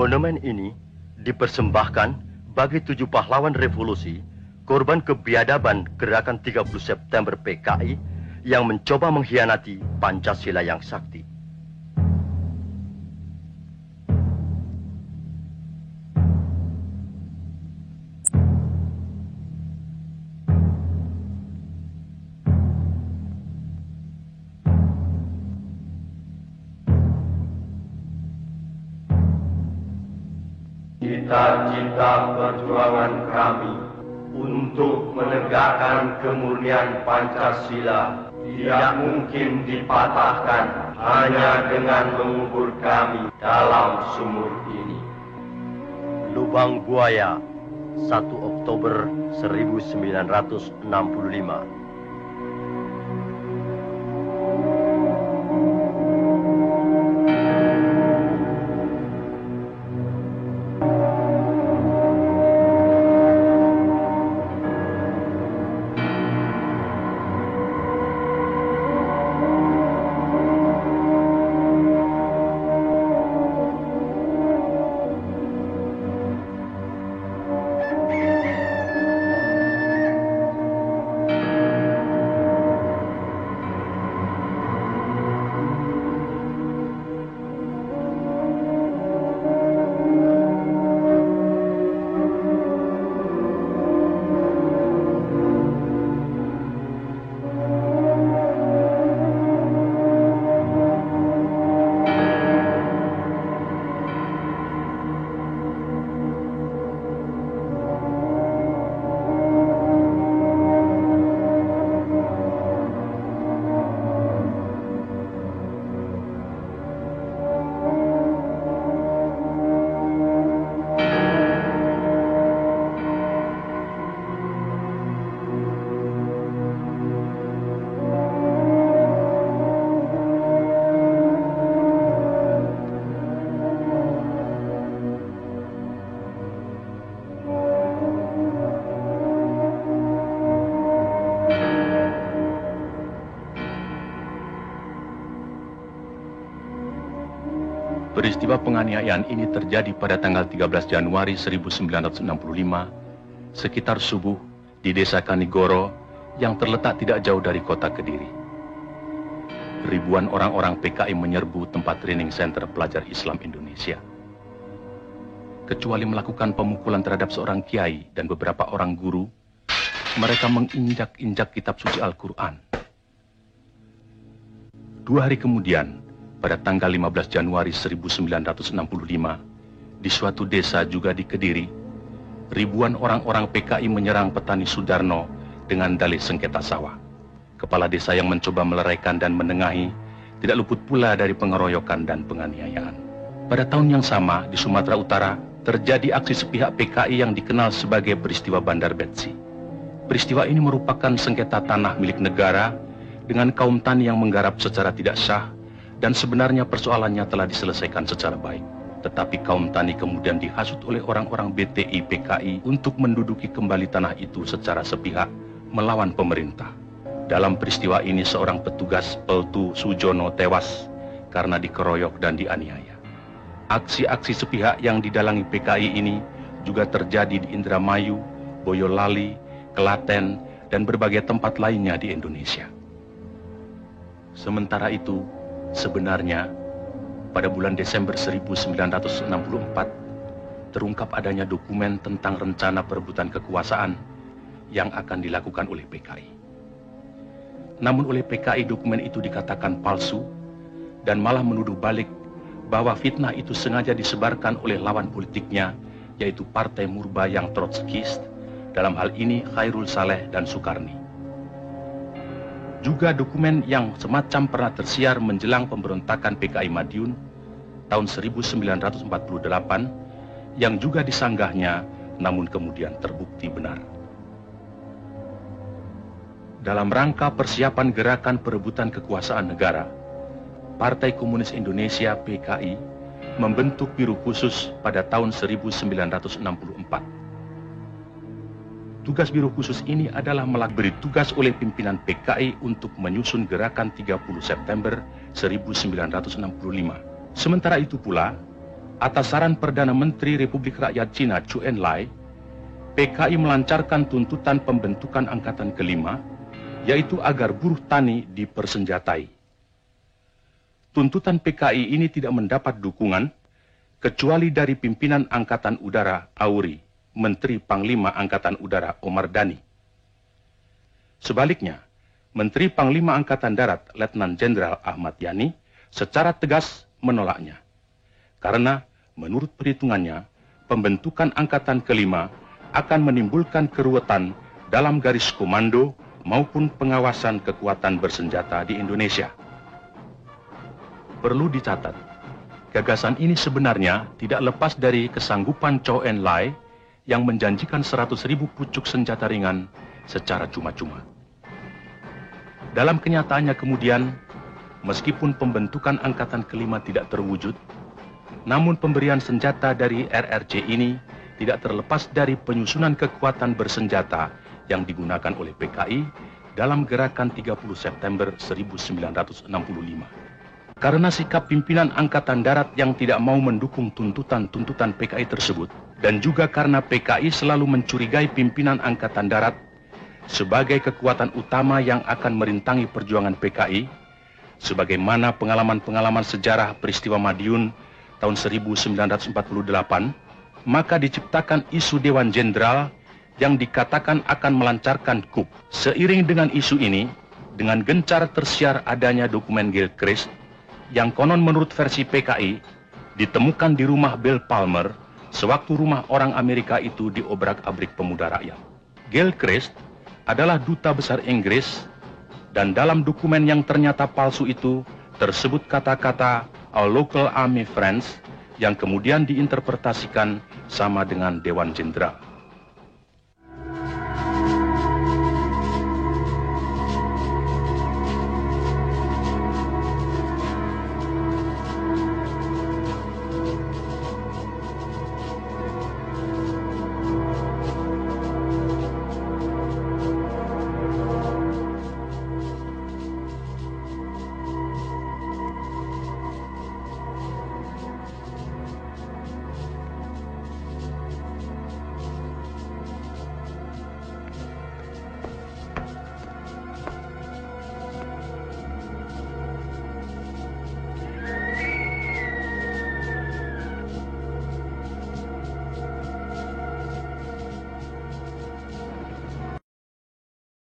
Monumen ini dipersembahkan bagi 7 pahlawan revolusi, korban kebiadaban gerakan 30 September PKI yang mencoba mengkhianati Pancasila yang sakti. Cita-cita perjuangan kami untuk menegakkan kemurnian Pancasila tidak mungkin dipatahkan hanya dengan mengubur kami dalam sumur ini. Lubang Buaya, 1 Oktober 1965. Peristiwa penganiayaan ini terjadi pada tanggal 13 Januari 1965, sekitar subuh di Desa Kanigoro yang terletak tidak jauh dari kota Kediri. Ribuan orang-orang PKI menyerbu tempat training center pelajar Islam Indonesia. Kecuali melakukan pemukulan terhadap seorang kiai dan beberapa orang guru, mereka menginjak-injak kitab suci Al-Quran. 2 hari kemudian, pada tanggal 15 Januari 1965, di suatu desa juga di Kediri, ribuan orang-orang PKI menyerang petani Sudarno dengan dalih sengketa sawah. Kepala desa yang mencoba meleraikan dan menengahi tidak luput pula dari pengeroyokan dan penganiayaan. Pada tahun yang sama, di Sumatera Utara, terjadi aksi sepihak PKI yang dikenal sebagai peristiwa Bandar Betsi. Peristiwa ini merupakan sengketa tanah milik negara dengan kaum tani yang menggarap secara tidak sah, dan sebenarnya persoalannya telah diselesaikan secara baik. Tetapi kaum tani kemudian dihasut oleh orang-orang BTI PKI untuk menduduki kembali tanah itu secara sepihak melawan pemerintah. Dalam peristiwa ini seorang petugas Peltu Sujono tewas karena dikeroyok dan dianiaya. Aksi-aksi sepihak yang didalangi PKI ini juga terjadi di Indramayu, Boyolali, Klaten, dan berbagai tempat lainnya di Indonesia. Sementara itu, sebenarnya, pada bulan Desember 1964, terungkap adanya dokumen tentang rencana perebutan kekuasaan yang akan dilakukan oleh PKI. Namun oleh PKI dokumen itu dikatakan palsu dan malah menuduh balik bahwa fitnah itu sengaja disebarkan oleh lawan politiknya, yaitu Partai Murba yang Trotskist, dalam hal ini Khairul Saleh dan Sukarni. Juga dokumen yang semacam pernah tersiar menjelang pemberontakan PKI Madiun tahun 1948 yang juga disanggahnya namun kemudian terbukti benar. Dalam rangka persiapan gerakan perebutan kekuasaan negara, Partai Komunis Indonesia PKI membentuk Biro Khusus pada tahun 1964. Tugas Biro Khusus ini adalah beri tugas oleh pimpinan PKI untuk menyusun gerakan 30 September 1965. Sementara itu pula, atas saran Perdana Menteri Republik Rakyat Cina Zhou Enlai, PKI melancarkan tuntutan pembentukan angkatan kelima, yaitu agar buruh tani dipersenjatai. Tuntutan PKI ini tidak mendapat dukungan, kecuali dari pimpinan Angkatan Udara Auri, Menteri Panglima Angkatan Udara Omar Dhani. Sebaliknya, Menteri Panglima Angkatan Darat Letnan Jenderal Ahmad Yani secara tegas menolaknya. Karena menurut perhitungannya, pembentukan angkatan kelima akan menimbulkan keruwetan dalam garis komando maupun pengawasan kekuatan bersenjata di Indonesia. Perlu dicatat, gagasan ini sebenarnya tidak lepas dari kesanggupan Zhou Enlai yang menjanjikan 100.000 pucuk senjata ringan secara cuma-cuma. Dalam kenyataannya kemudian, meskipun pembentukan angkatan kelima tidak terwujud, namun pemberian senjata dari RRC ini tidak terlepas dari penyusunan kekuatan bersenjata yang digunakan oleh PKI dalam gerakan 30 September 1965. Karena sikap pimpinan Angkatan Darat yang tidak mau mendukung tuntutan-tuntutan PKI tersebut, dan juga karena PKI selalu mencurigai pimpinan Angkatan Darat sebagai kekuatan utama yang akan merintangi perjuangan PKI, sebagaimana pengalaman-pengalaman sejarah peristiwa Madiun tahun 1948, maka diciptakan isu Dewan Jenderal yang dikatakan akan melancarkan coup. Seiring dengan isu ini, dengan gencar tersiar adanya dokumen Gilchrist yang konon menurut versi PKI ditemukan di rumah Bill Palmer sewaktu rumah orang Amerika itu diobrak-abrik pemuda rakyat. Gilchrist adalah duta besar Inggris, dan dalam dokumen yang ternyata palsu itu tersebut kata-kata "Our local army friends" yang kemudian diinterpretasikan sama dengan Dewan Jenderal.